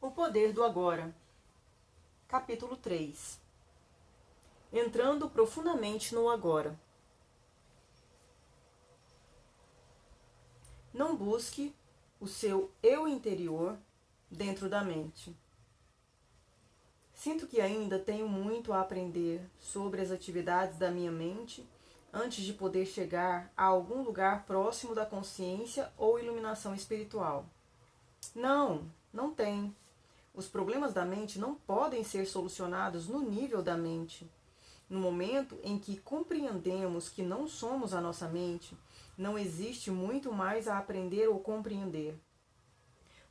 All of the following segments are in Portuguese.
O poder do agora. Capítulo 3. Entrando profundamente no agora. Não busque o seu eu interior dentro da mente. Sinto que ainda tenho muito a aprender sobre as atividades da minha mente antes de poder chegar a algum lugar próximo da consciência ou iluminação espiritual. Não tem. Os problemas da mente não podem ser solucionados no nível da mente. No momento em que compreendemos que não somos a nossa mente, não existe muito mais a aprender ou compreender.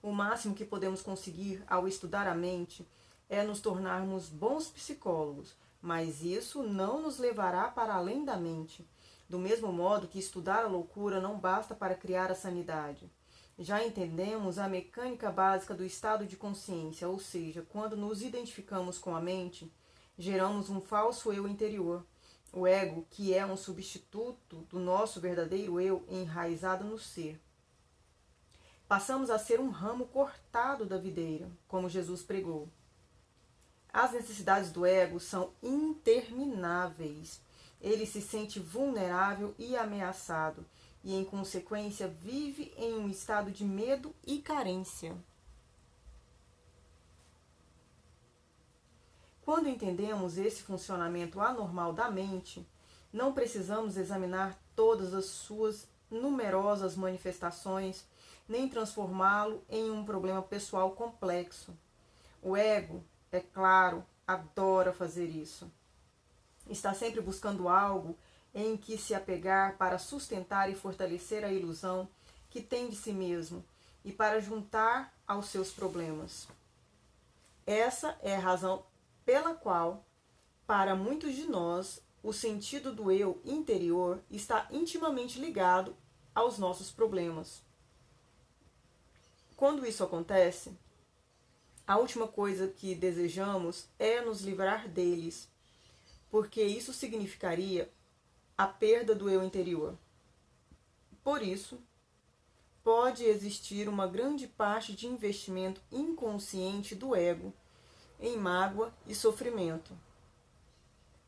O máximo que podemos conseguir ao estudar a mente é nos tornarmos bons psicólogos, mas isso não nos levará para além da mente. Do mesmo modo que estudar a loucura não basta para criar a sanidade. Já entendemos a mecânica básica do estado de consciência, ou seja, quando nos identificamos com a mente, geramos um falso eu interior, o ego, que é um substituto do nosso verdadeiro eu enraizado no ser. Passamos a ser um ramo cortado da videira, como Jesus pregou. As necessidades do ego são intermináveis. Ele se sente vulnerável e ameaçado, e, em consequência, vive em um estado de medo e carência. Quando entendemos esse funcionamento anormal da mente, não precisamos examinar todas as suas numerosas manifestações, nem transformá-lo em um problema pessoal complexo. O ego, é claro, adora fazer isso. Está sempre buscando algo em que se apegar para sustentar e fortalecer a ilusão que tem de si mesmo e para juntar aos seus problemas. Essa é a razão pela qual, para muitos de nós, o sentido do eu interior está intimamente ligado aos nossos problemas. Quando isso acontece, a última coisa que desejamos é nos livrar deles, porque isso significaria a perda do eu interior. Por isso, pode existir uma grande parte de investimento inconsciente do ego em mágoa e sofrimento.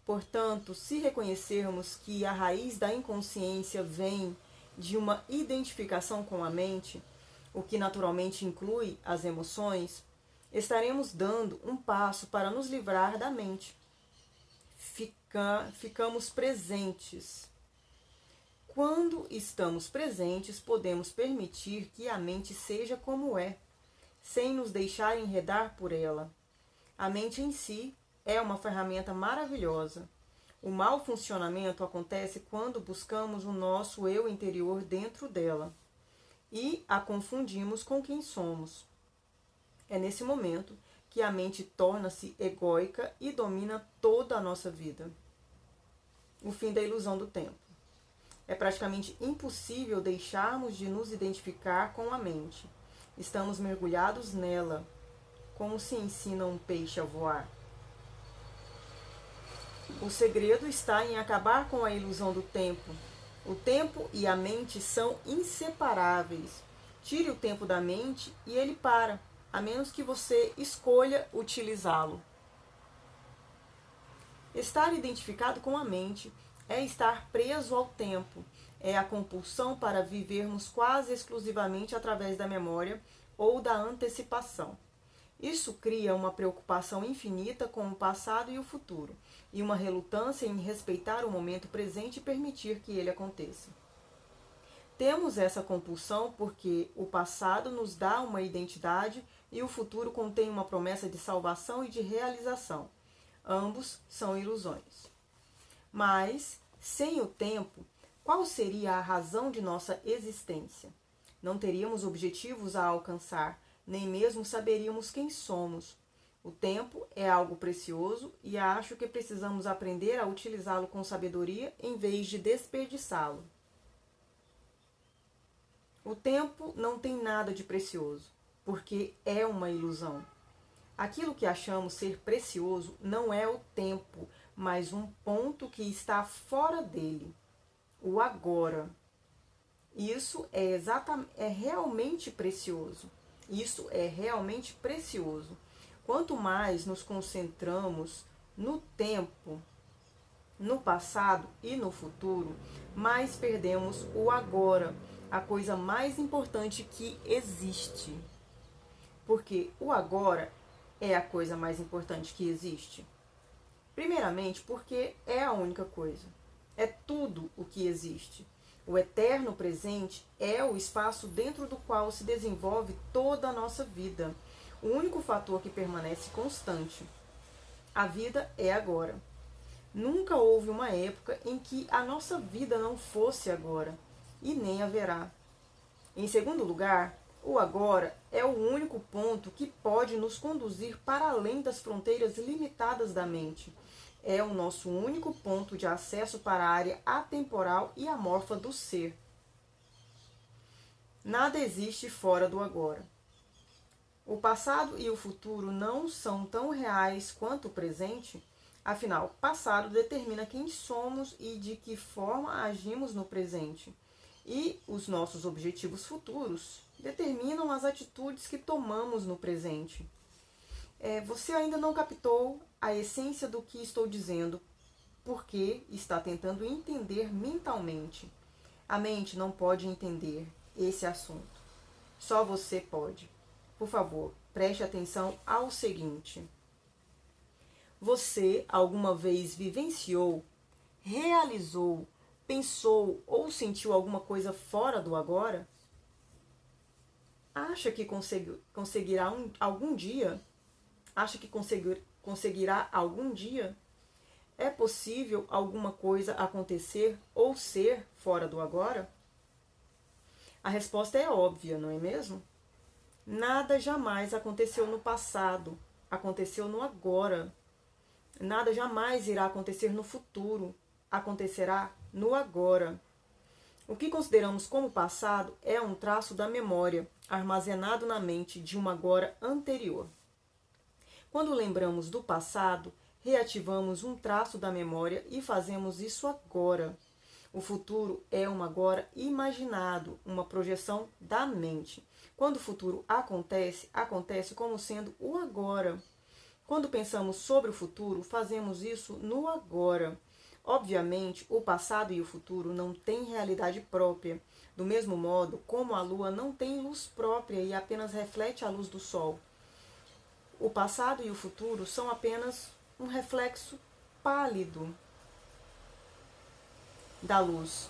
Portanto, se reconhecermos que a raiz da inconsciência vem de uma identificação com a mente, o que naturalmente inclui as emoções, estaremos dando um passo para nos livrar da mente. Ficamos presentes. Quando estamos presentes, podemos permitir que a mente seja como é, sem nos deixar enredar por ela. A mente em si é uma ferramenta maravilhosa. O mau funcionamento acontece quando buscamos o nosso eu interior dentro dela e a confundimos com quem somos. É nesse momento que a mente torna-se egóica e domina toda a nossa vida. O fim da ilusão do tempo. É praticamente impossível deixarmos de nos identificar com a mente. Estamos mergulhados nela, como se ensina um peixe a voar. O segredo está em acabar com a ilusão do tempo. O tempo e a mente são inseparáveis. Tire o tempo da mente e ele para, a menos que você escolha utilizá-lo. Estar identificado com a mente é estar preso ao tempo, é a compulsão para vivermos quase exclusivamente através da memória ou da antecipação. Isso cria uma preocupação infinita com o passado e o futuro, e uma relutância em respeitar o momento presente e permitir que ele aconteça. Temos essa compulsão porque o passado nos dá uma identidade e o futuro contém uma promessa de salvação e de realização. Ambos são ilusões. Mas, sem o tempo, qual seria a razão de nossa existência? Não teríamos objetivos a alcançar, nem mesmo saberíamos quem somos. O tempo é algo precioso e acho que precisamos aprender a utilizá-lo com sabedoria em vez de desperdiçá-lo. O tempo não tem nada de precioso, porque é uma ilusão. Aquilo que achamos ser precioso não é o tempo, mas um ponto que está fora dele, o agora. Isso é realmente precioso Isso é realmente precioso. Quanto mais nos concentramos no tempo, no passado e no futuro, mais perdemos o agora, a coisa mais importante que existe. Porque o agora é a coisa mais importante que existe. Primeiramente, porque é a única coisa. É tudo o que existe. O eterno presente é o espaço dentro do qual se desenvolve toda a nossa vida. O único fator que permanece constante. A vida é agora. Nunca houve uma época em que a nossa vida não fosse agora, e nem haverá. Em segundo lugar, o agora é o único ponto que pode nos conduzir para além das fronteiras limitadas da mente. É o nosso único ponto de acesso para a área atemporal e amorfa do ser. Nada existe fora do agora. O passado e o futuro não são tão reais quanto o presente. Afinal, o passado determina quem somos e de que forma agimos no presente. E os nossos objetivos futuros determinam as atitudes que tomamos no presente. Você ainda não captou a essência do que estou dizendo, porque está tentando entender mentalmente. A mente não pode entender esse assunto. Só você pode. Por favor, preste atenção ao seguinte. Você alguma vez vivenciou, realizou, pensou ou sentiu alguma coisa fora do agora? Acha que conseguirá algum dia? Acha que conseguirá algum dia? É possível alguma coisa acontecer ou ser fora do agora? A resposta é óbvia, não é mesmo? Nada jamais aconteceu no passado, aconteceu no agora. Nada jamais irá acontecer no futuro, acontecerá no agora. O que consideramos como passado é um traço da memória, armazenado na mente de um agora anterior. Quando lembramos do passado, reativamos um traço da memória e fazemos isso agora. O futuro é um agora imaginado, uma projeção da mente. Quando o futuro acontece, acontece como sendo o agora. Quando pensamos sobre o futuro, fazemos isso no agora. Obviamente, o passado e o futuro não têm realidade própria, do mesmo modo como a lua não tem luz própria e apenas reflete a luz do sol. O passado e o futuro são apenas um reflexo pálido da luz,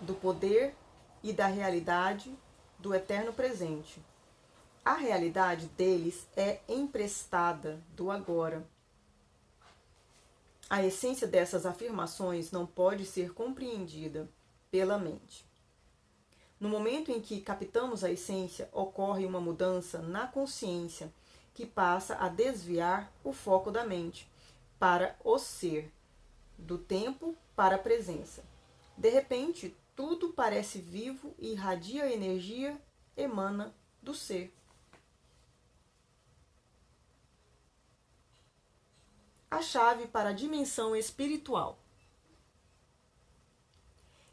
do poder e da realidade do eterno presente. A realidade deles é emprestada do agora. A essência dessas afirmações não pode ser compreendida pela mente. No momento em que captamos a essência, ocorre uma mudança na consciência que passa a desviar o foco da mente para o ser, do tempo para a presença. De repente, tudo parece vivo e irradia energia, emana do ser. A chave para a dimensão espiritual.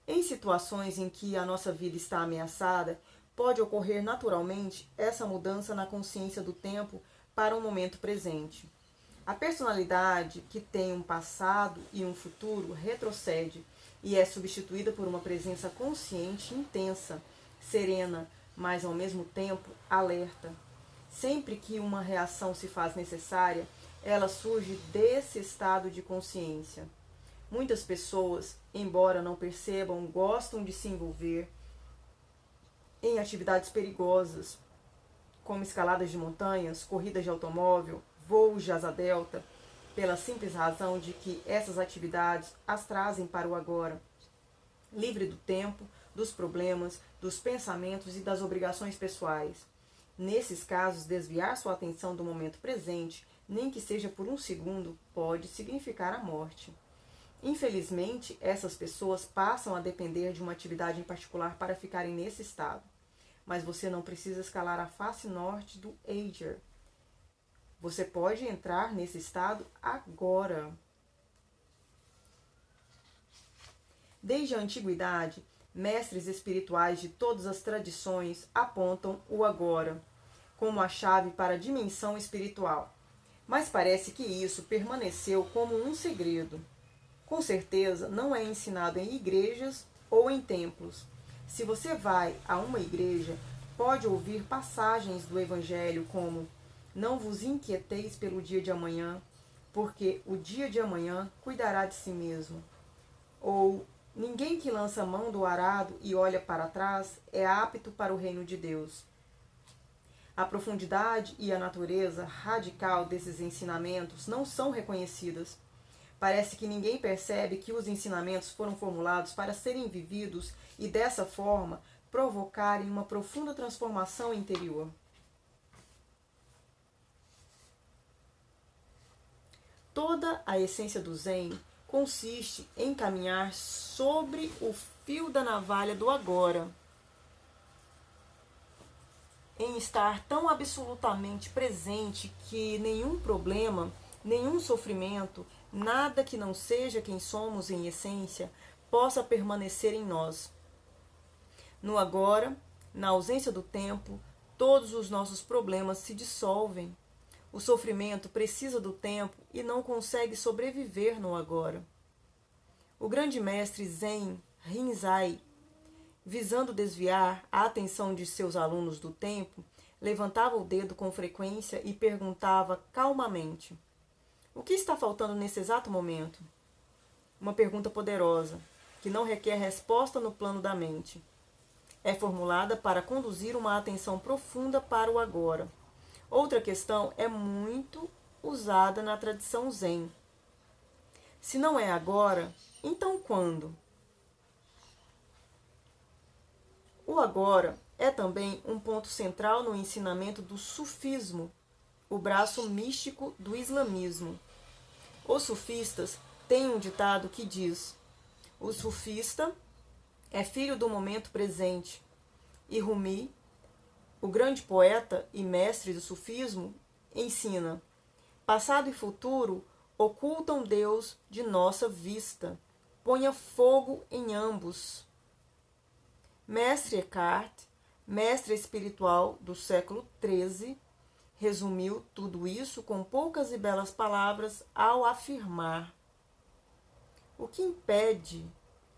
Em situações em que a nossa vida está ameaçada, pode ocorrer naturalmente essa mudança na consciência do tempo para um momento presente. A personalidade que tem um passado e um futuro retrocede e é substituída por uma presença consciente intensa, serena, mas ao mesmo tempo alerta. Sempre que uma reação se faz necessária, ela surge desse estado de consciência. Muitas pessoas, embora não percebam, gostam de se envolver em atividades perigosas, como escaladas de montanhas, corridas de automóvel, voos de asa delta, pela simples razão de que essas atividades as trazem para o agora, livre do tempo, dos problemas, dos pensamentos e das obrigações pessoais. Nesses casos, desviar sua atenção do momento presente, nem que seja por um segundo, pode significar a morte. Infelizmente, essas pessoas passam a depender de uma atividade em particular para ficarem nesse estado. Mas você não precisa escalar a face norte do Eiger. Você pode entrar nesse estado agora. Desde a antiguidade, mestres espirituais de todas as tradições apontam o agora. como a chave para a dimensão espiritual. Mas parece que isso permaneceu como um segredo. Com certeza não é ensinado em igrejas ou em templos. Se você vai a uma igreja, pode ouvir passagens do Evangelho como: não vos inquieteis pelo dia de amanhã, porque o dia de amanhã cuidará de si mesmo. Ou: ninguém que lança a mão do arado e olha para trás é apto para o reino de Deus. A profundidade e a natureza radical desses ensinamentos não são reconhecidas. Parece que ninguém percebe que os ensinamentos foram formulados para serem vividos e, dessa forma, provocarem uma profunda transformação interior. Toda a essência do Zen consiste em caminhar sobre o fio da navalha do agora, em estar tão absolutamente presente que nenhum problema, nenhum sofrimento, nada que não seja quem somos em essência, possa permanecer em nós. No agora, na ausência do tempo, todos os nossos problemas se dissolvem. O sofrimento precisa do tempo e não consegue sobreviver no agora. O grande mestre Zen Rinzai, visando desviar a atenção de seus alunos do tempo, levantava o dedo com frequência e perguntava calmamente: o que está faltando nesse exato momento? Uma pergunta poderosa, que não requer resposta no plano da mente. É formulada para conduzir uma atenção profunda para o agora. Outra questão é muito usada na tradição Zen. Se não é agora, então quando? O agora é também um ponto central no ensinamento do sufismo, o braço místico do islamismo. Os sufistas têm um ditado que diz: o sufista é filho do momento presente. E Rumi, o grande poeta e mestre do sufismo, ensina: passado e futuro ocultam Deus de nossa vista. Ponha fogo em ambos. Mestre Eckhart, mestre espiritual do século XIII, resumiu tudo isso com poucas e belas palavras ao afirmar: o que impede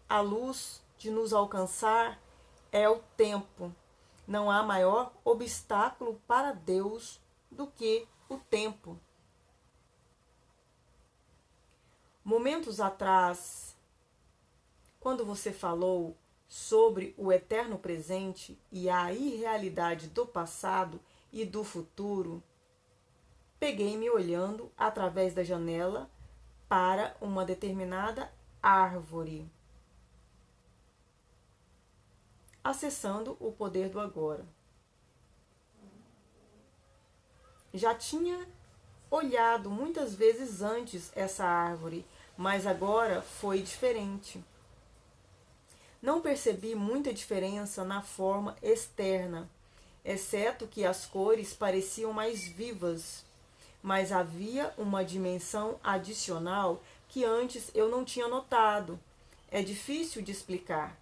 a luz de nos alcançar é o tempo. Não há maior obstáculo para Deus do que o tempo. Momentos atrás, quando você falou sobre o eterno presente e a irrealidade do passado e do futuro, peguei-me olhando através da janela para uma determinada árvore, acessando o poder do agora. Já tinha olhado muitas vezes antes essa árvore, mas agora foi diferente. Não percebi muita diferença na forma externa, exceto que as cores pareciam mais vivas, mas havia uma dimensão adicional que antes eu não tinha notado. É difícil de explicar.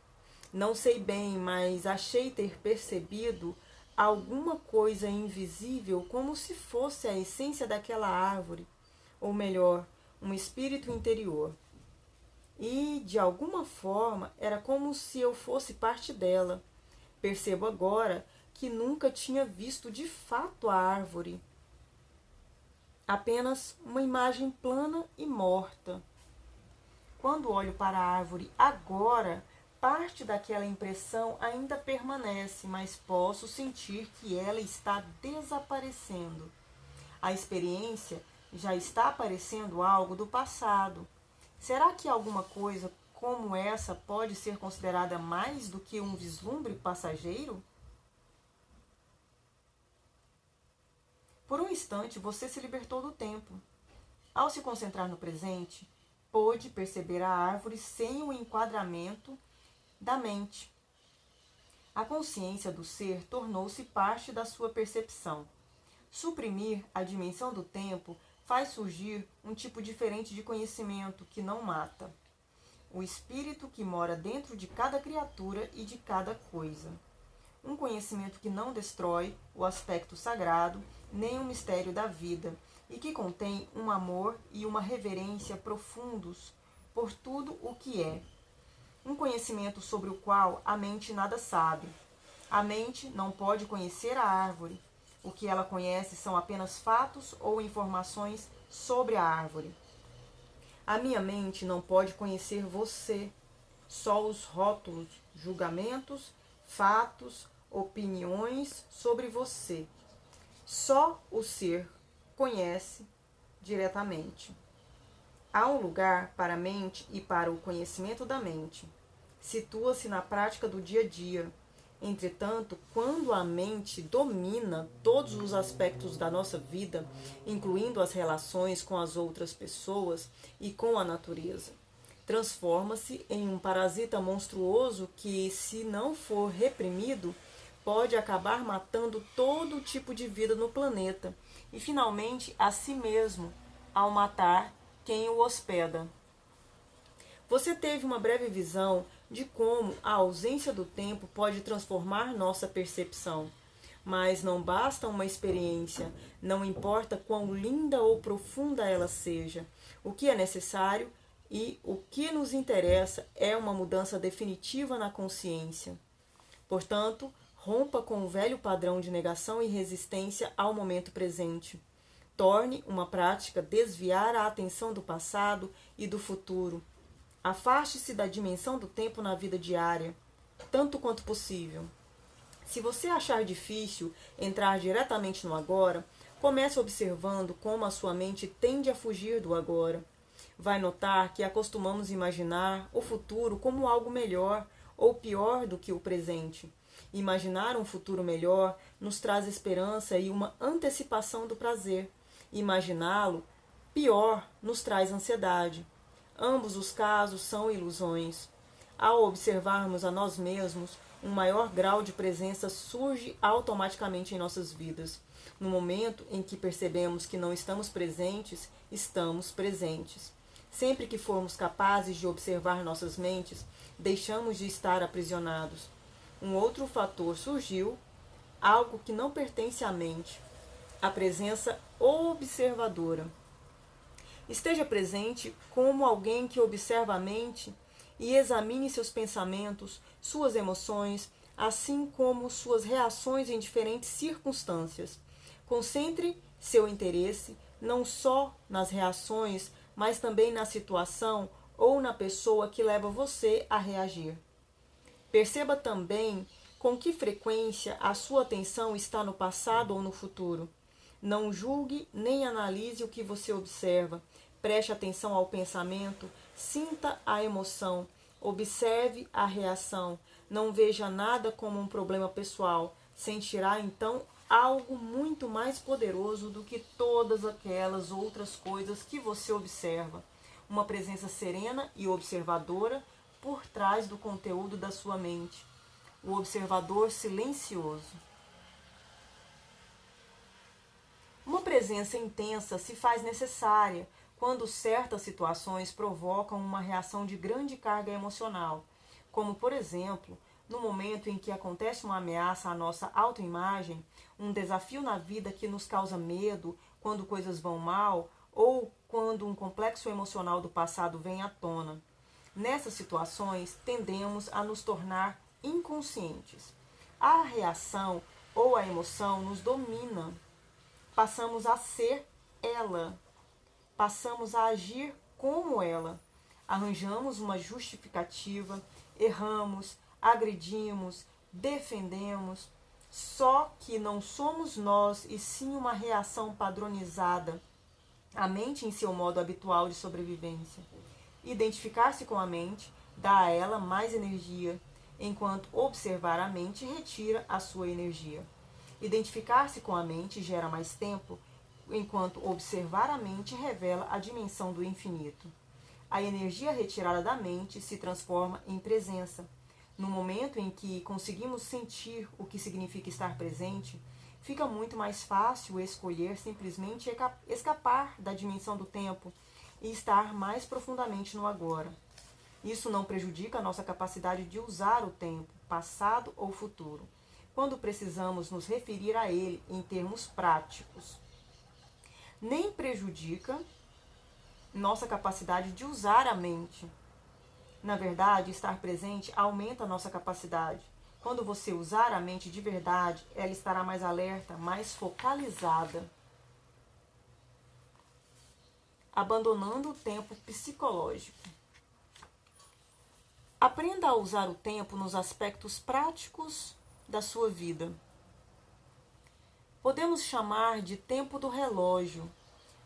Não sei bem, mas achei ter percebido alguma coisa invisível, como se fosse a essência daquela árvore, ou melhor, um espírito interior. E, de alguma forma, era como se eu fosse parte dela. Percebo agora que nunca tinha visto de fato a árvore. Apenas uma imagem plana e morta. Quando olho para a árvore agora, parte daquela impressão ainda permanece, mas posso sentir que ela está desaparecendo. A experiência já está parecendo algo do passado. Será que alguma coisa como essa pode ser considerada mais do que um vislumbre passageiro? Por um instante, você se libertou do tempo. Ao se concentrar no presente, pôde perceber a árvore sem o enquadramento da mente. A consciência do ser tornou-se parte da sua percepção. Suprimir a dimensão do tempo faz surgir um tipo diferente de conhecimento que não mata. O espírito que mora dentro de cada criatura e de cada coisa. um conhecimento que não destrói o aspecto sagrado, nem o mistério da vida, e que contém um amor e uma reverência profundos por tudo o que é. Um conhecimento sobre o qual a mente nada sabe. A mente não pode conhecer a árvore. O que ela conhece são apenas fatos ou informações sobre a árvore. A minha mente não pode conhecer você. Só os rótulos, julgamentos, fatos, opiniões sobre você. Só o ser conhece diretamente. Há um lugar para a mente e para o conhecimento da mente. Situa-se na prática do dia a dia. Entretanto, quando a mente domina todos os aspectos da nossa vida, incluindo as relações com as outras pessoas e com a natureza, transforma-se em um parasita monstruoso que, se não for reprimido, pode acabar matando todo tipo de vida no planeta e, finalmente, a si mesmo, ao matar quem o hospeda. Você teve uma breve visão de como a ausência do tempo pode transformar nossa percepção. Mas não basta uma experiência, não importa quão linda ou profunda ela seja. O que é necessário e o que nos interessa é uma mudança definitiva na consciência. Portanto, rompa com o velho padrão de negação e resistência ao momento presente. Torne uma prática desviar a atenção do passado e do futuro. Afaste-se da dimensão do tempo na vida diária, tanto quanto possível. Se você achar difícil entrar diretamente no agora, comece observando como a sua mente tende a fugir do agora. Vai notar que acostumamos imaginar o futuro como algo melhor ou pior do que o presente. Imaginar um futuro melhor nos traz esperança e uma antecipação do prazer. Imaginá-lo pior nos traz ansiedade. Ambos os casos são ilusões. Ao observarmos a nós mesmos, um maior grau de presença surge automaticamente em nossas vidas. No momento em que percebemos que não estamos presentes, estamos presentes. Sempre que formos capazes de observar nossas mentes, deixamos de estar aprisionados. Um outro fator surgiu, algo que não pertence à mente, a presença observadora. Esteja presente como alguém que observa a mente e examine seus pensamentos, suas emoções, assim como suas reações em diferentes circunstâncias. Concentre seu interesse não só nas reações, mas também na situação ou na pessoa que leva você a reagir. Perceba também com que frequência a sua atenção está no passado ou no futuro. Não julgue nem analise o que você observa. Preste atenção ao pensamento, sinta a emoção, observe a reação. Não veja nada como um problema pessoal. Sentirá então algo muito mais poderoso do que todas aquelas outras coisas que você observa. Uma presença serena e observadora por trás do conteúdo da sua mente. O observador silencioso. Uma presença intensa se faz necessária quando certas situações provocam uma reação de grande carga emocional, como, por exemplo, no momento em que acontece uma ameaça à nossa autoimagem, um desafio na vida que nos causa medo quando coisas vão mal ou quando um complexo emocional do passado vem à tona. Nessas situações, tendemos a nos tornar inconscientes. A reação ou a emoção nos domina. Passamos a ser ela. Passamos a agir como ela. Arranjamos uma justificativa, erramos, agredimos, defendemos. Só que não somos nós e sim uma reação padronizada. A mente em seu modo habitual de sobrevivência. Identificar-se com a mente dá a ela mais energia, enquanto observar a mente retira a sua energia. Identificar-se com a mente gera mais tempo, enquanto observar a mente revela a dimensão do infinito. A energia retirada da mente se transforma em presença. No momento em que conseguimos sentir o que significa estar presente, fica muito mais fácil escolher simplesmente escapar da dimensão do tempo e estar mais profundamente no agora. Isso não prejudica a nossa capacidade de usar o tempo, passado ou futuro. quando precisamos nos referir a ele em termos práticos. Nem prejudica nossa capacidade de usar a mente. Na verdade, estar presente aumenta a nossa capacidade. Quando você usar a mente de verdade, ela estará mais alerta, mais focalizada. Abandonando o tempo psicológico. Aprenda a usar o tempo nos aspectos práticos da sua vida. Podemos chamar de tempo do relógio,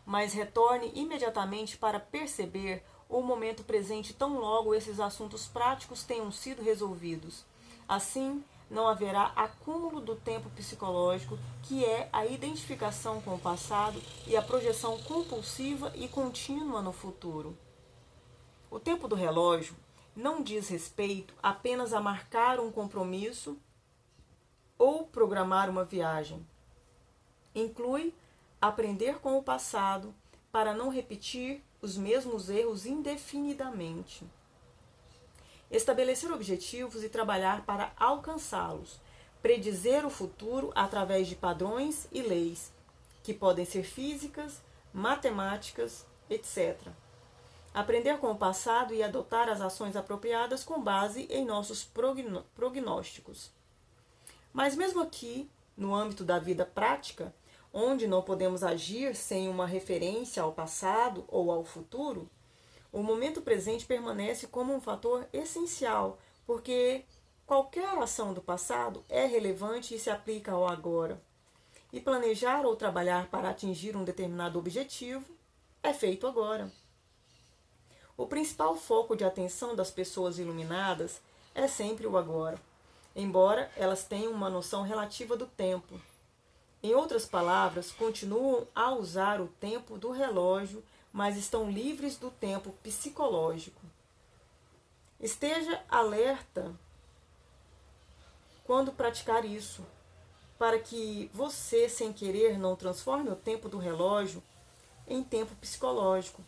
mas retorne imediatamente para perceber o momento presente tão logo esses assuntos práticos tenham sido resolvidos. Assim, não haverá acúmulo do tempo psicológico, que é a identificação com o passado e a projeção compulsiva e contínua no futuro. O tempo do relógio não diz respeito apenas a marcar um compromisso ou programar uma viagem. Inclui aprender com o passado para não repetir os mesmos erros indefinidamente. Estabelecer objetivos e trabalhar para alcançá-los. Predizer o futuro através de padrões e leis, que podem ser físicas, matemáticas, etc. Aprender com o passado e adotar as ações apropriadas com base em nossos prognósticos. Mas mesmo aqui, no âmbito da vida prática, onde não podemos agir sem uma referência ao passado ou ao futuro, o momento presente permanece como um fator essencial, porque qualquer ação do passado é relevante e se aplica ao agora. E planejar ou trabalhar para atingir um determinado objetivo é feito agora. O principal foco de atenção das pessoas iluminadas é sempre o agora, embora elas tenham uma noção relativa do tempo. Em outras palavras, continuam a usar o tempo do relógio, mas estão livres do tempo psicológico. Esteja alerta quando praticar isso, para que você, sem querer, não transforme o tempo do relógio em tempo psicológico.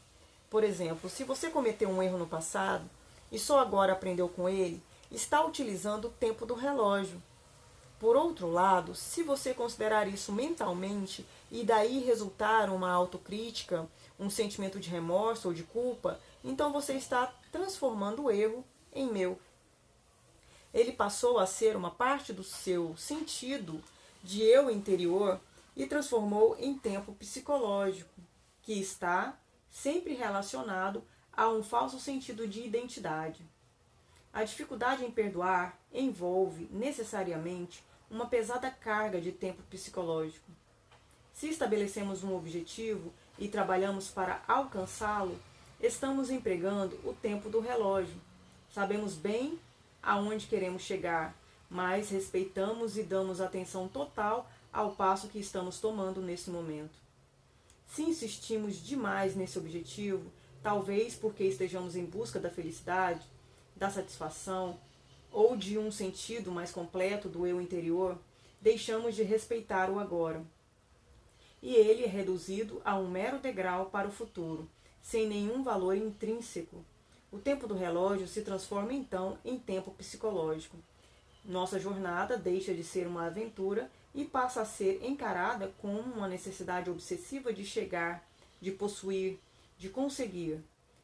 Por exemplo, se você cometeu um erro no passado e só agora aprendeu com ele, está utilizando o tempo do relógio. Por outro lado, se você considerar isso mentalmente e daí resultar uma autocrítica, um sentimento de remorso ou de culpa, então você está transformando o erro em meu. Ele passou a ser uma parte do seu sentido de eu interior e transformou em tempo psicológico, que está sempre relacionado a um falso sentido de identidade. A dificuldade em perdoar envolve necessariamente uma pesada carga de tempo psicológico. Se estabelecemos um objetivo e trabalhamos para alcançá-lo, estamos empregando o tempo do relógio. Sabemos bem aonde queremos chegar, mas respeitamos e damos atenção total ao passo que estamos tomando nesse momento. Se insistimos demais nesse objetivo, talvez porque estejamos em busca da felicidade, da satisfação ou de um sentido mais completo do eu interior, deixamos de respeitar o agora. E ele é reduzido a um mero degrau para o futuro, sem nenhum valor intrínseco. O tempo do relógio se transforma então em tempo psicológico. Nossa jornada deixa de ser uma aventura e passa a ser encarada como uma necessidade obsessiva de chegar, de possuir, de conseguir.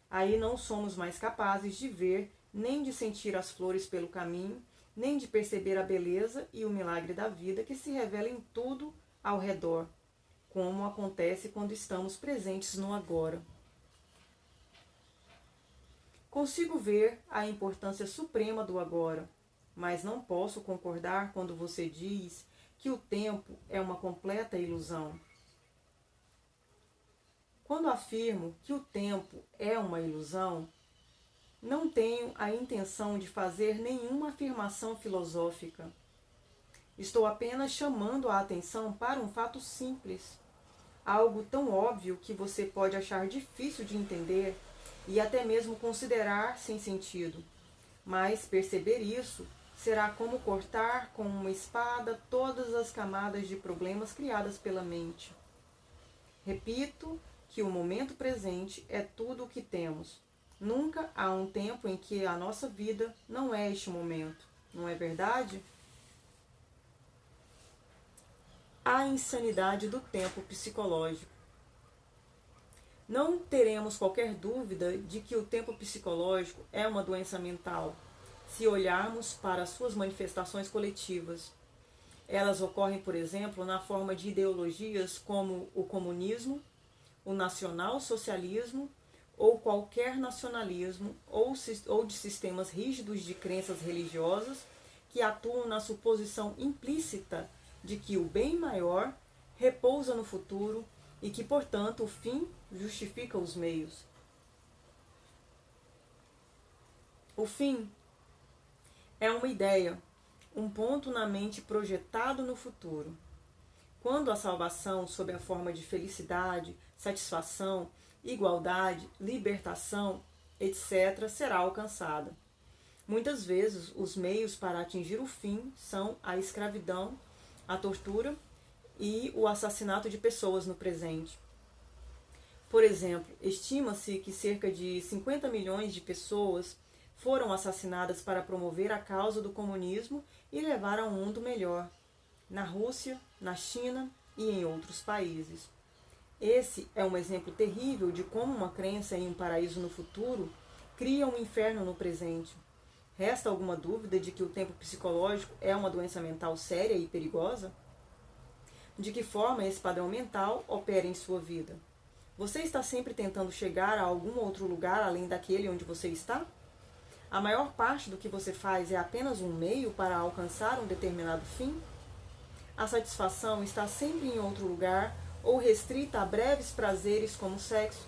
Aí não somos mais capazes de ver, nem de sentir as flores pelo caminho, nem de perceber a beleza e o milagre da vida que se revela em tudo ao redor, como acontece quando estamos presentes no agora. Consigo ver a importância suprema do agora, mas não posso concordar quando você diz que o tempo é uma completa ilusão. Quando afirmo que o tempo é uma ilusão, não tenho a intenção de fazer nenhuma afirmação filosófica. Estou apenas chamando a atenção para um fato simples, algo tão óbvio que você pode achar difícil de entender e até mesmo considerar sem sentido. Mas perceber isso será como cortar com uma espada todas as camadas de problemas criadas pela mente. Repito que o momento presente é tudo o que temos. Nunca há um tempo em que a nossa vida não é este momento, não é verdade? a insanidade do tempo psicológico. Não teremos qualquer dúvida de que o tempo psicológico é uma doença mental, se olharmos para as suas manifestações coletivas. Elas ocorrem, por exemplo, na forma de ideologias como o comunismo, o nacional-socialismo ou qualquer nacionalismo ou de sistemas rígidos de crenças religiosas que atuam na suposição implícita de que o bem maior repousa no futuro e que, portanto, o fim justifica os meios. O fim é uma ideia, um ponto na mente projetado no futuro. Quando a salvação, sob a forma de felicidade, satisfação, igualdade, libertação, etc., será alcançada. Muitas vezes, os meios para atingir o fim são a escravidão, a tortura e o assassinato de pessoas no presente. Por exemplo, estima-se que cerca de 50 milhões de pessoas foram assassinadas para promover a causa do comunismo e levar a um mundo melhor, na Rússia, na China e em outros países. Esse é um exemplo terrível de como uma crença em um paraíso no futuro cria um inferno no presente. Resta alguma dúvida de que o tempo psicológico é uma doença mental séria e perigosa? De que forma esse padrão mental opera em sua vida? Você está sempre tentando chegar a algum outro lugar além daquele onde você está? A maior parte do que você faz é apenas um meio para alcançar um determinado fim? A satisfação está sempre em outro lugar ou restrita a breves prazeres como sexo,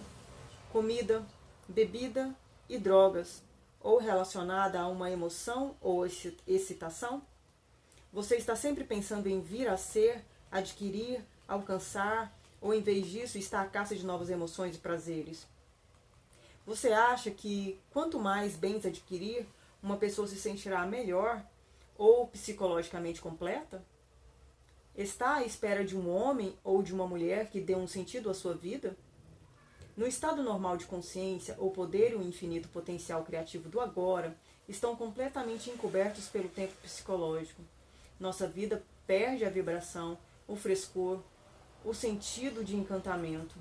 comida, bebida e drogas, ou relacionada a uma emoção ou excitação? Você está sempre pensando em vir a ser, adquirir, alcançar, ou em vez disso está à caça de novas emoções e prazeres? Você acha que quanto mais bens adquirir, uma pessoa se sentirá melhor ou psicologicamente completa? Está à espera de um homem ou de uma mulher que dê um sentido à sua vida? No estado normal de consciência, o poder e o infinito potencial criativo do agora estão completamente encobertos pelo tempo psicológico. Nossa vida perde a vibração, o frescor, o sentido de encantamento.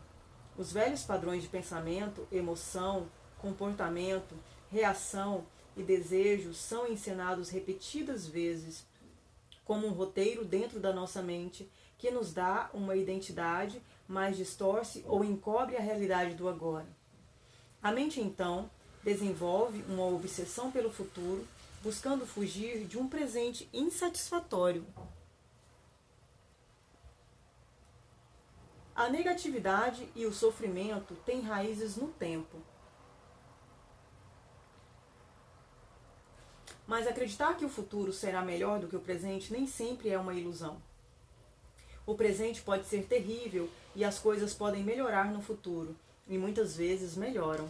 Os velhos padrões de pensamento, emoção, comportamento, reação e desejo são encenados repetidas vezes, como um roteiro dentro da nossa mente que nos dá uma identidade, mas distorce ou encobre a realidade do agora. A mente, então, desenvolve uma obsessão pelo futuro, buscando fugir de um presente insatisfatório. A negatividade e o sofrimento têm raízes no tempo. Mas acreditar que o futuro será melhor do que o presente nem sempre é uma ilusão. O presente pode ser terrível e as coisas podem melhorar no futuro, e muitas vezes melhoram.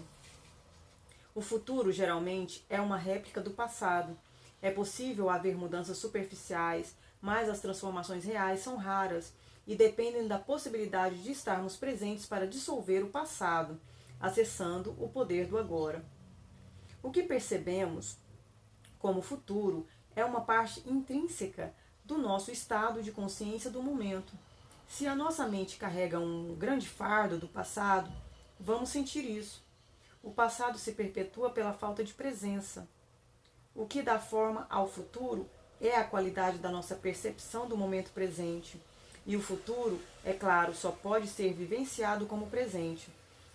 O futuro, geralmente, é uma réplica do passado. É possível haver mudanças superficiais, mas as transformações reais são raras e dependem da possibilidade de estarmos presentes para dissolver o passado, acessando o poder do agora. O que percebemos como futuro é uma parte intrínseca do nosso estado de consciência do momento. Se a nossa mente carrega um grande fardo do passado, vamos sentir isso. O passado se perpetua pela falta de presença. O que dá forma ao futuro é a qualidade da nossa percepção do momento presente. E o futuro, é claro, só pode ser vivenciado como presente.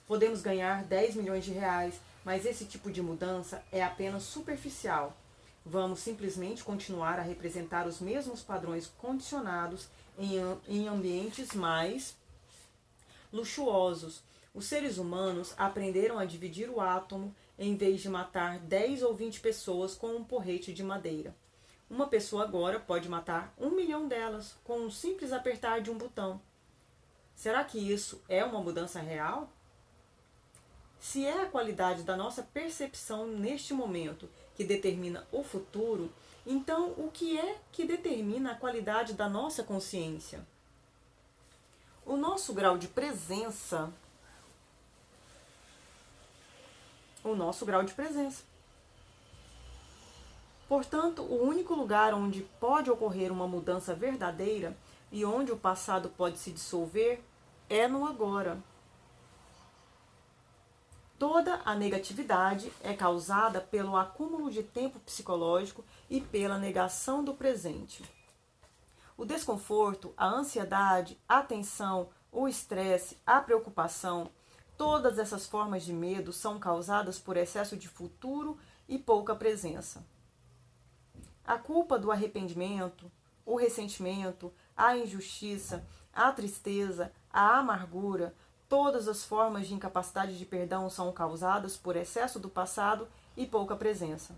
Podemos ganhar 10 milhões de reais, mas esse tipo de mudança é apenas superficial. Vamos simplesmente continuar a representar os mesmos padrões condicionados em ambientes mais luxuosos. Os seres humanos aprenderam a dividir o átomo em vez de matar 10 ou 20 pessoas com um porrete de madeira. Uma pessoa agora pode matar 1 milhão delas com um simples apertar de um botão. Será que isso é uma mudança real? Se é a qualidade da nossa percepção neste momento que determina o futuro, então o que é que determina a qualidade da nossa consciência? O nosso grau de presença. Portanto, o único lugar onde pode ocorrer uma mudança verdadeira e onde o passado pode se dissolver é no agora. Toda a negatividade é causada pelo acúmulo de tempo psicológico e pela negação do presente. O desconforto, a ansiedade, a tensão, o estresse, a preocupação, todas essas formas de medo são causadas por excesso de futuro e pouca presença. A culpa do arrependimento, o ressentimento, a injustiça, a tristeza, a amargura, todas as formas de incapacidade de perdão são causadas por excesso do passado e pouca presença.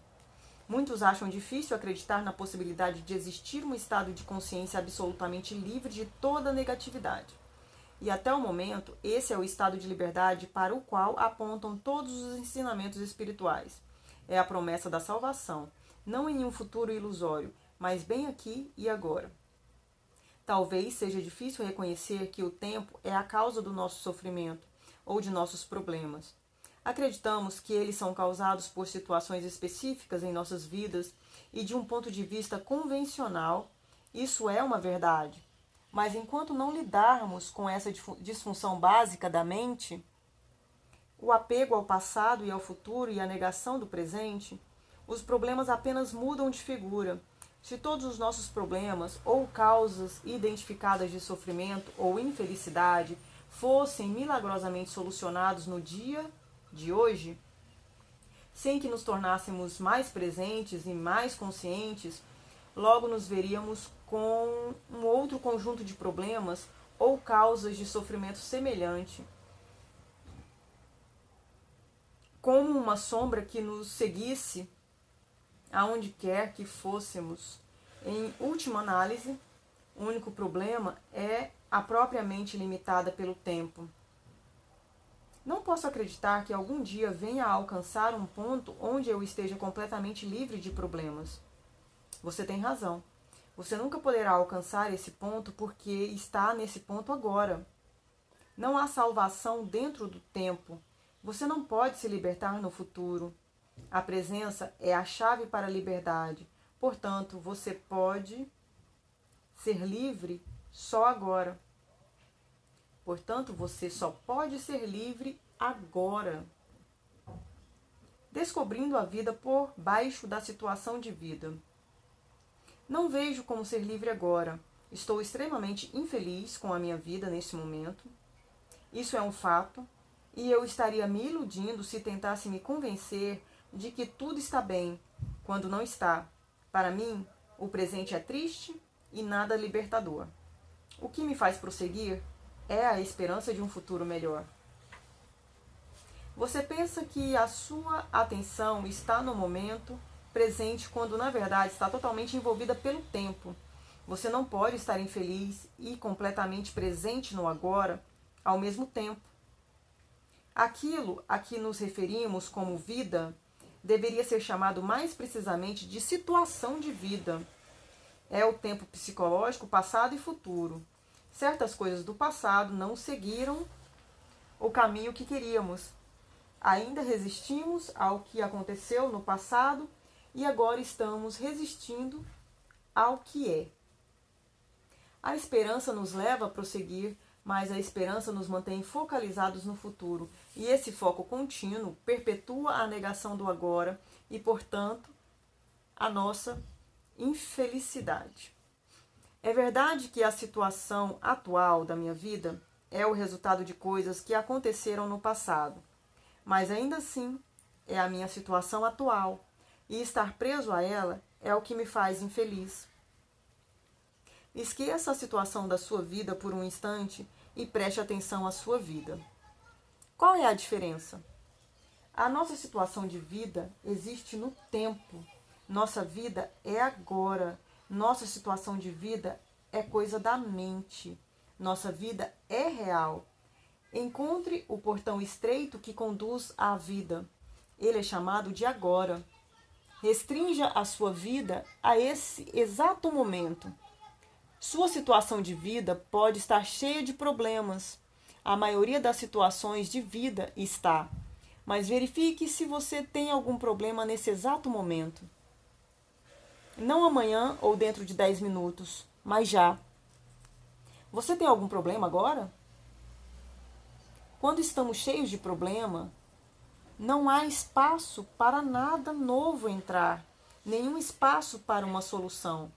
Muitos acham difícil acreditar na possibilidade de existir um estado de consciência absolutamente livre de toda negatividade. E até o momento, esse é o estado de liberdade para o qual apontam todos os ensinamentos espirituais. É a promessa da salvação, não em um futuro ilusório, mas bem aqui e agora. Talvez seja difícil reconhecer que o tempo é a causa do nosso sofrimento ou de nossos problemas. Acreditamos que eles são causados por situações específicas em nossas vidas e, de um ponto de vista convencional, isso é uma verdade. Mas enquanto não lidarmos com essa disfunção básica da mente, o apego ao passado e ao futuro e a negação do presente, os problemas apenas mudam de figura. Se todos os nossos problemas ou causas identificadas de sofrimento ou infelicidade fossem milagrosamente solucionados no dia de hoje, sem que nos tornássemos mais presentes e mais conscientes, logo nos veríamos com um outro conjunto de problemas ou causas de sofrimento semelhante, como uma sombra que nos seguisse aonde quer que fôssemos. Em última análise, o único problema é a própria mente limitada pelo tempo. Não posso acreditar que algum dia venha a alcançar um ponto onde eu esteja completamente livre de problemas. Você tem razão. Você nunca poderá alcançar esse ponto porque está nesse ponto agora. Não há salvação dentro do tempo. Você não pode se libertar no futuro. A presença é a chave para a liberdade. Portanto, você pode ser livre só agora. Portanto, você só pode ser livre agora. Descobrindo a vida por baixo da situação de vida. Não vejo como ser livre agora. Estou extremamente infeliz com a minha vida nesse momento. Isso é um fato. E eu estaria me iludindo se tentasse me convencer de que tudo está bem, quando não está. Para mim, o presente é triste e nada libertador. O que me faz prosseguir é a esperança de um futuro melhor. Você pensa que a sua atenção está no momento presente, quando na verdade está totalmente envolvida pelo tempo. Você não pode estar infeliz e completamente presente no agora ao mesmo tempo. Aquilo a que nos referimos como vida deveria ser chamado mais precisamente de situação de vida. É o tempo psicológico passado e futuro. Certas coisas do passado não seguiram o caminho que queríamos. Ainda resistimos ao que aconteceu no passado e agora estamos resistindo ao que é. A esperança nos leva a prosseguir, mas a esperança nos mantém focalizados no futuro. E esse foco contínuo perpetua a negação do agora e, portanto, a nossa infelicidade. É verdade que a situação atual da minha vida é o resultado de coisas que aconteceram no passado, mas ainda assim é a minha situação atual, e estar preso a ela é o que me faz infeliz. Esqueça a situação da sua vida por um instante e preste atenção à sua vida. Qual é a diferença? A nossa situação de vida existe no tempo. Nossa vida é agora. Nossa situação de vida é coisa da mente. Nossa vida é real. Encontre o portão estreito que conduz à vida. Ele é chamado de agora. Restrinja a sua vida a esse exato momento. Sua situação de vida pode estar cheia de problemas. A maioria das situações de vida está. Mas verifique se você tem algum problema nesse exato momento. Não amanhã ou dentro de 10 minutos, mas já. Você tem algum problema agora? Quando estamos cheios de problema, não há espaço para nada novo entrar, nenhum espaço para uma solução.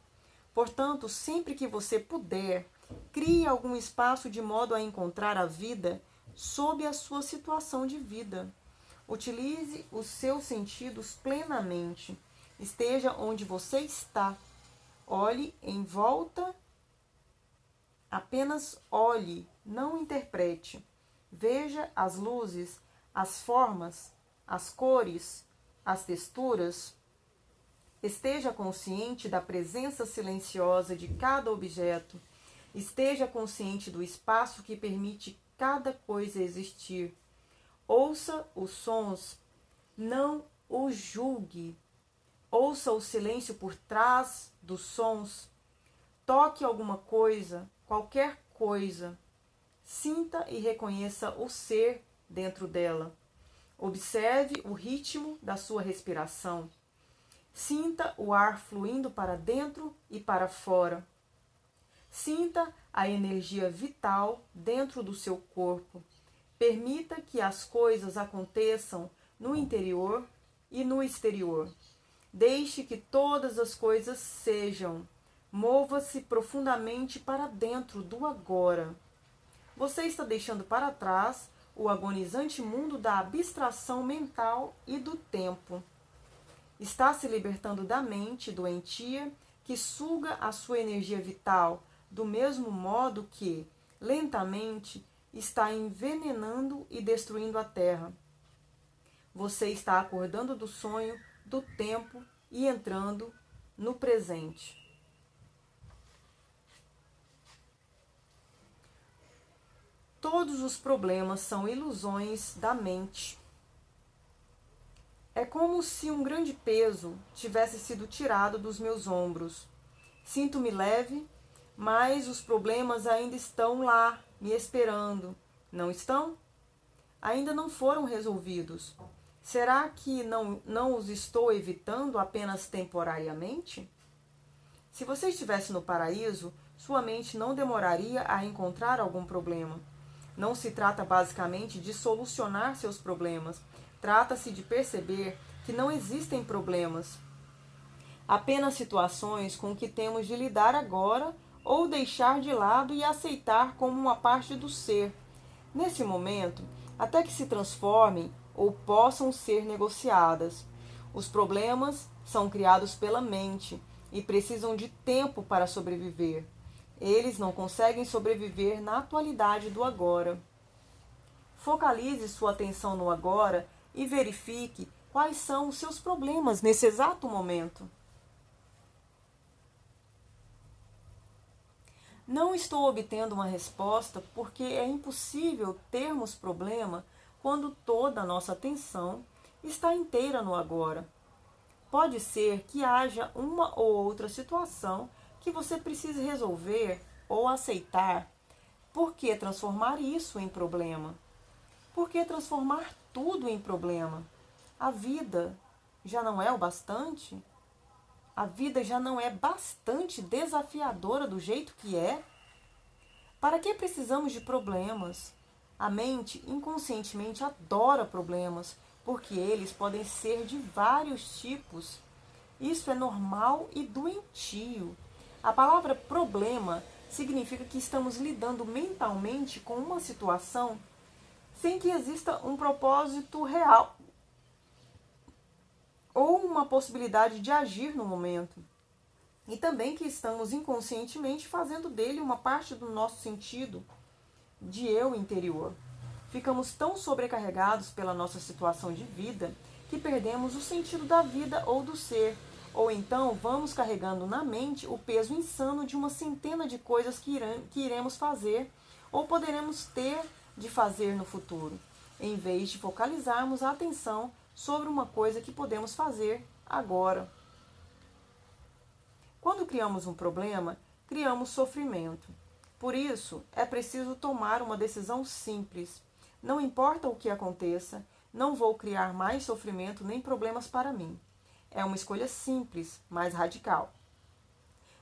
Portanto, sempre que você puder, crie algum espaço de modo a encontrar a vida sob a sua situação de vida. Utilize os seus sentidos plenamente. Esteja onde você está. Olhe em volta. Apenas olhe, não interprete. Veja as luzes, as formas, as cores, as texturas. Esteja consciente da presença silenciosa de cada objeto. Esteja consciente do espaço que permite cada coisa existir. Ouça os sons, não os julgue. Ouça o silêncio por trás dos sons. Toque alguma coisa, qualquer coisa. Sinta e reconheça o ser dentro dela. Observe o ritmo da sua respiração. Sinta o ar fluindo para dentro e para fora. Sinta a energia vital dentro do seu corpo. Permita que as coisas aconteçam no interior e no exterior. Deixe que todas as coisas sejam. Mova-se profundamente para dentro do agora. Você está deixando para trás o agonizante mundo da abstração mental e do tempo. Está se libertando da mente doentia que suga a sua energia vital, do mesmo modo que, lentamente, está envenenando e destruindo a terra. Você está acordando do sonho, do tempo e entrando no presente. Todos os problemas são ilusões da mente. É como se um grande peso tivesse sido tirado dos meus ombros. Sinto-me leve, mas os problemas ainda estão lá, me esperando. Não estão? Ainda não foram resolvidos. Será que não os estou evitando apenas temporariamente? Se você estivesse no paraíso, sua mente não demoraria a encontrar algum problema. Não se trata basicamente de solucionar seus problemas. Trata-se de perceber que não existem problemas. Apenas situações com que temos de lidar agora ou deixar de lado e aceitar como uma parte do ser. Nesse momento, até que se transformem ou possam ser negociadas. Os problemas são criados pela mente e precisam de tempo para sobreviver. Eles não conseguem sobreviver na atualidade do agora. Focalize sua atenção no agora e verifique quais são os seus problemas nesse exato momento. Não estou obtendo uma resposta porque é impossível termos problema quando toda a nossa atenção está inteira no agora. Pode ser que haja uma ou outra situação que você precise resolver ou aceitar. Por que transformar isso em problema? Por que transformar tudo em problema? A vida já não é o bastante? A vida já não é bastante desafiadora do jeito que é? Para que precisamos de problemas? A mente inconscientemente adora problemas, porque eles podem ser de vários tipos. Isso é normal e doentio. A palavra problema significa que estamos lidando mentalmente com uma situação sem que exista um propósito real ou uma possibilidade de agir no momento. E também que estamos inconscientemente fazendo dele uma parte do nosso sentido de eu interior. Ficamos tão sobrecarregados pela nossa situação de vida que perdemos o sentido da vida ou do ser. Ou então vamos carregando na mente o peso insano de uma centena de coisas que iremos fazer ou poderemos ter de fazer no futuro, em vez de focalizarmos a atenção sobre uma coisa que podemos fazer agora. Quando criamos um problema, criamos sofrimento. Por isso, é preciso tomar uma decisão simples. Não importa o que aconteça, não vou criar mais sofrimento nem problemas para mim. É uma escolha simples, mas radical.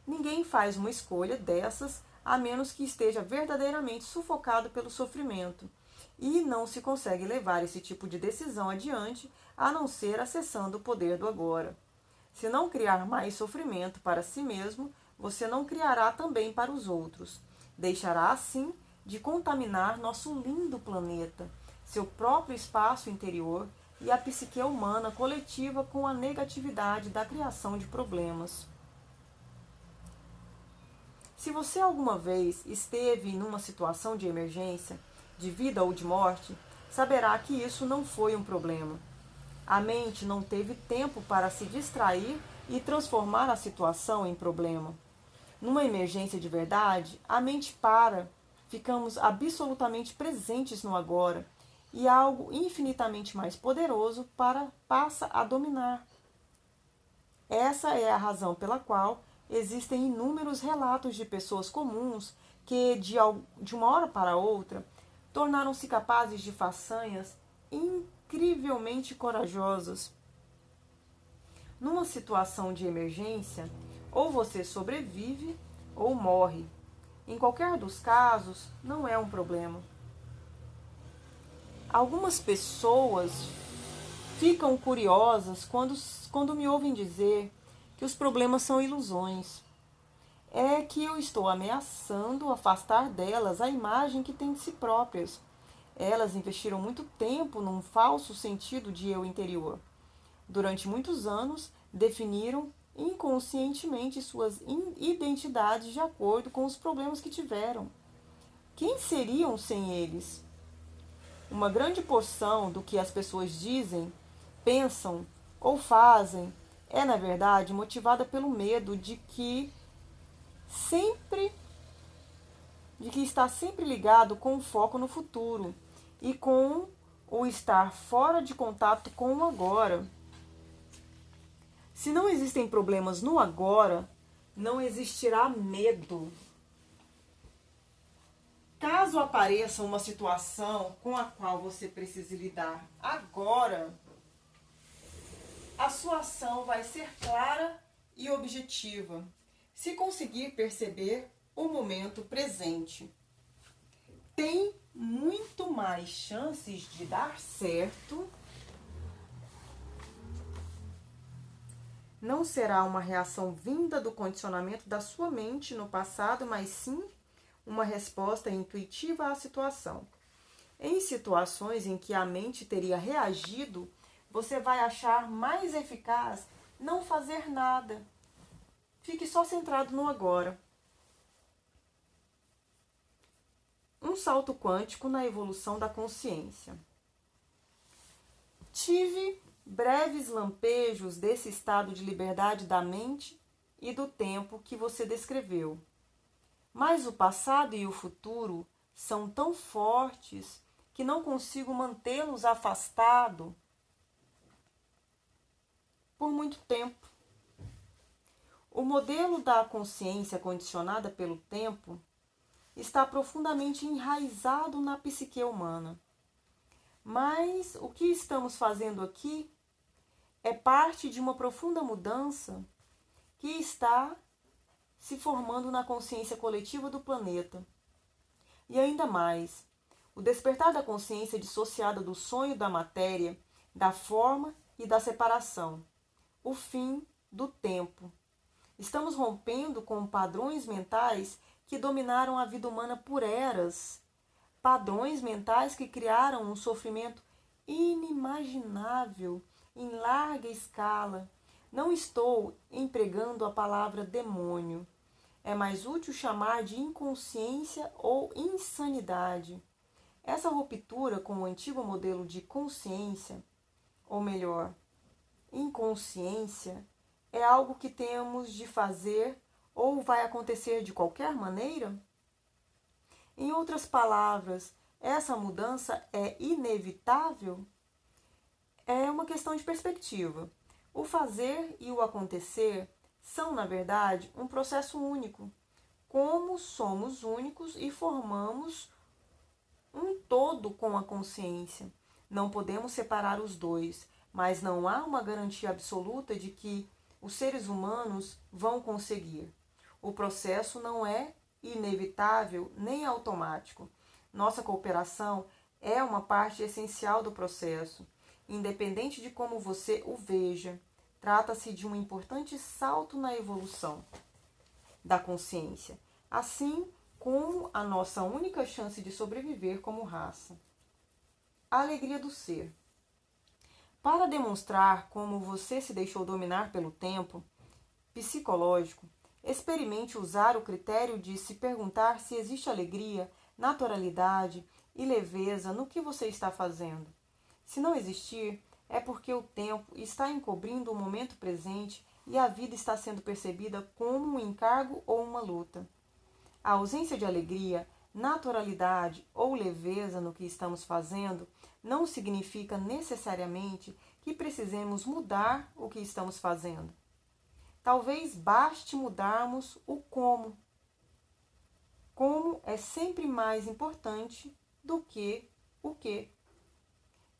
Ninguém faz uma escolha dessas a menos que esteja verdadeiramente sufocado pelo sofrimento. E não se consegue levar esse tipo de decisão adiante a não ser acessando o poder do agora. Se não criar mais sofrimento para si mesmo, você não criará também para os outros. Deixará, assim, de contaminar nosso lindo planeta, seu próprio espaço interior e a psique humana coletiva com a negatividade da criação de problemas. Se você alguma vez esteve numa situação de emergência, de vida ou de morte, saberá que isso não foi um problema. A mente não teve tempo para se distrair e transformar a situação em problema. Numa emergência de verdade, a mente para, ficamos absolutamente presentes no agora e algo infinitamente mais poderoso passa a dominar. Essa é a razão pela qual existem inúmeros relatos de pessoas comuns que, de uma hora para outra, tornaram-se capazes de façanhas incrivelmente corajosas. Numa situação de emergência, ou você sobrevive ou morre. Em qualquer dos casos, não é um problema. Algumas pessoas ficam curiosas quando me ouvem dizer que os problemas são ilusões. É que eu estou ameaçando afastar delas a imagem que têm de si próprias. Elas investiram muito tempo num falso sentido de eu interior. Durante muitos anos, definiram inconscientemente suas identidades de acordo com os problemas que tiveram. Quem seriam sem eles? Uma grande porção do que as pessoas dizem, pensam ou fazem é, na verdade, motivada pelo medo de que está sempre ligado com o foco no futuro e com o estar fora de contato com o agora. Se não existem problemas no agora, não existirá medo. Caso apareça uma situação com a qual você precise lidar agora, a sua ação vai ser clara e objetiva, se conseguir perceber o momento presente. Tem muito mais chances de dar certo. Não será uma reação vinda do condicionamento da sua mente no passado, mas sim uma resposta intuitiva à situação. Em situações em que a mente teria reagido, você vai achar mais eficaz não fazer nada. Fique só centrado no agora. Um salto quântico na evolução da consciência. Tive breves lampejos desse estado de liberdade da mente e do tempo que você descreveu. Mas o passado e o futuro são tão fortes que não consigo mantê-los afastados por muito tempo. O modelo da consciência condicionada pelo tempo está profundamente enraizado na psique humana. Mas o que estamos fazendo aqui é parte de uma profunda mudança que está se formando na consciência coletiva do planeta. E ainda mais, o despertar da consciência dissociada do sonho da matéria, da forma e da separação. O fim do tempo. Estamos rompendo com padrões mentais que dominaram a vida humana por eras. Padrões mentais que criaram um sofrimento inimaginável em larga escala. Não estou empregando a palavra demônio. É mais útil chamar de inconsciência ou insanidade. Essa ruptura com o antigo modelo de consciência, ou melhor, inconsciência, é algo que temos de fazer ou vai acontecer de qualquer maneira? Em outras palavras, essa mudança é inevitável? É uma questão de perspectiva. O fazer e o acontecer são, na verdade, um processo único. Como somos únicos e formamos um todo com a consciência. Não podemos separar os dois, mas não há uma garantia absoluta de que os seres humanos vão conseguir. O processo não é inevitável nem automático. Nossa cooperação é uma parte essencial do processo, independente de como você o veja. Trata-se de um importante salto na evolução da consciência, assim como a nossa única chance de sobreviver como raça. A alegria do ser. Para demonstrar como você se deixou dominar pelo tempo psicológico, experimente usar o critério de se perguntar se existe alegria, naturalidade e leveza no que você está fazendo. Se não existir, é porque o tempo está encobrindo o momento presente e a vida está sendo percebida como um encargo ou uma luta. A ausência de alegria, naturalidade ou leveza no que estamos fazendo não significa necessariamente que precisemos mudar o que estamos fazendo. Talvez baste mudarmos o como. Como é sempre mais importante do que o que.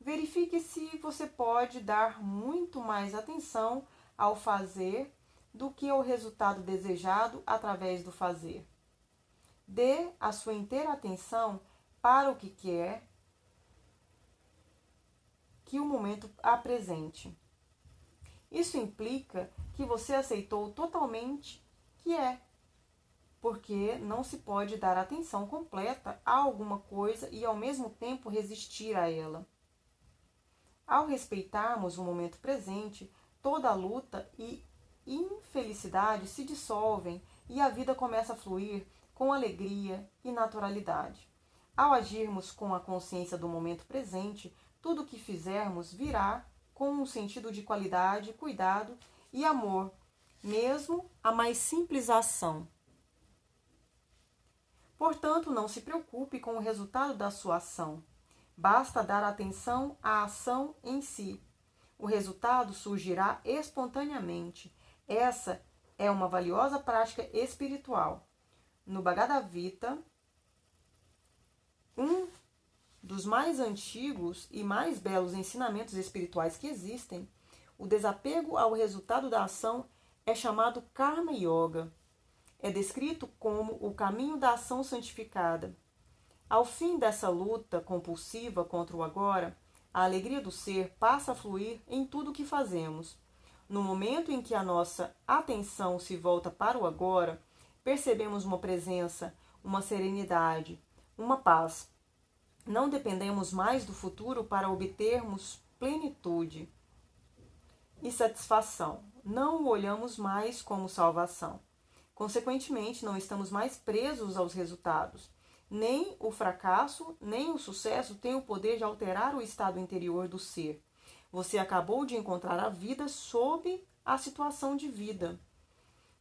Verifique se você pode dar muito mais atenção ao fazer do que ao resultado desejado através do fazer. Dê a sua inteira atenção para o que quer que o momento apresente. Isso implica que você aceitou totalmente que é, porque não se pode dar atenção completa a alguma coisa e ao mesmo tempo resistir a ela. Ao respeitarmos o momento presente, toda a luta e infelicidade se dissolvem e a vida começa a fluir com alegria e naturalidade. Ao agirmos com a consciência do momento presente, tudo o que fizermos virá com um sentido de qualidade, cuidado e amor, mesmo a mais simples ação. Portanto, não se preocupe com o resultado da sua ação. Basta dar atenção à ação em si. O resultado surgirá espontaneamente. Essa é uma valiosa prática espiritual. No Bhagavad Gita, um dos mais antigos e mais belos ensinamentos espirituais que existem, o desapego ao resultado da ação é chamado Karma Yoga. É descrito como o caminho da ação santificada. Ao fim dessa luta compulsiva contra o agora, a alegria do ser passa a fluir em tudo o que fazemos. No momento em que a nossa atenção se volta para o agora, percebemos uma presença, uma serenidade, uma paz. Não dependemos mais do futuro para obtermos plenitude e satisfação. Não o olhamos mais como salvação. Consequentemente, não estamos mais presos aos resultados. Nem o fracasso, nem o sucesso têm o poder de alterar o estado interior do ser. Você acabou de encontrar a vida sob a situação de vida.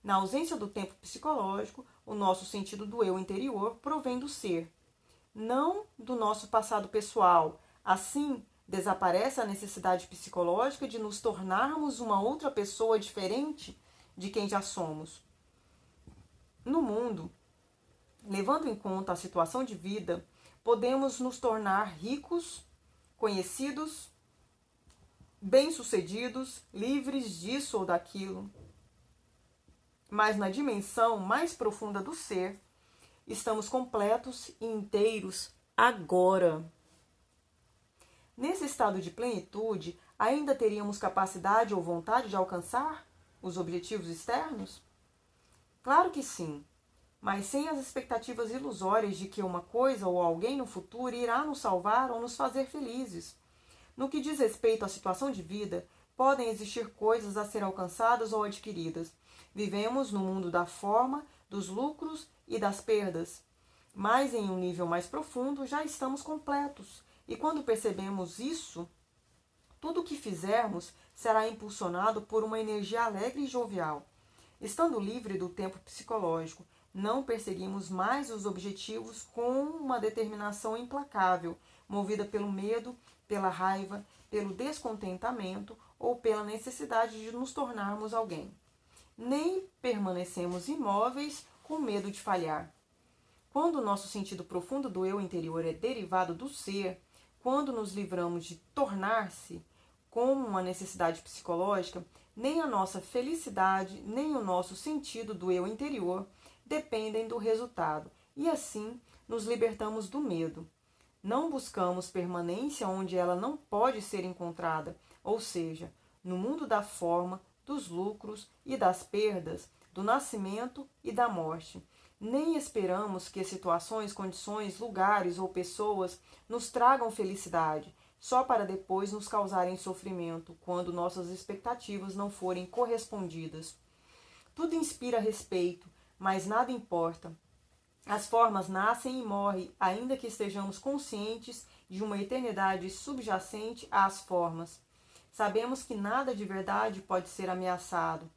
Na ausência do tempo psicológico, o nosso sentido do eu interior provém do ser, não do nosso passado pessoal. Assim, desaparece a necessidade psicológica de nos tornarmos uma outra pessoa diferente de quem já somos. No mundo, levando em conta a situação de vida, podemos nos tornar ricos, conhecidos, bem-sucedidos, livres disso ou daquilo. Mas na dimensão mais profunda do ser, estamos completos e inteiros agora. Nesse estado de plenitude, ainda teríamos capacidade ou vontade de alcançar os objetivos externos? Claro que sim, mas sem as expectativas ilusórias de que uma coisa ou alguém no futuro irá nos salvar ou nos fazer felizes. No que diz respeito à situação de vida, podem existir coisas a ser alcançadas ou adquiridas. Vivemos no mundo da forma, dos lucros e das perdas. Mas em um nível mais profundo já estamos completos. E quando percebemos isso, tudo o que fizermos será impulsionado por uma energia alegre e jovial. Estando livre do tempo psicológico, não perseguimos mais os objetivos com uma determinação implacável, movida pelo medo, pela raiva, pelo descontentamento ou pela necessidade de nos tornarmos alguém. Nem permanecemos imóveis com medo de falhar. Quando o nosso sentido profundo do eu interior é derivado do ser, quando nos livramos de tornar-se como uma necessidade psicológica, nem a nossa felicidade, nem o nosso sentido do eu interior dependem do resultado, e assim nos libertamos do medo. Não buscamos permanência onde ela não pode ser encontrada, ou seja, no mundo da forma, dos lucros e das perdas, do nascimento e da morte. Nem esperamos que situações, condições, lugares ou pessoas nos tragam felicidade, só para depois nos causarem sofrimento, quando nossas expectativas não forem correspondidas. Tudo inspira respeito, mas nada importa. As formas nascem e morrem, ainda que estejamos conscientes de uma eternidade subjacente às formas. Sabemos que nada de verdade pode ser ameaçado.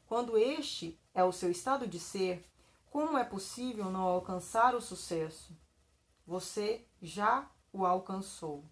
Quando este é o seu estado de ser, como é possível não alcançar o sucesso? Você já o alcançou.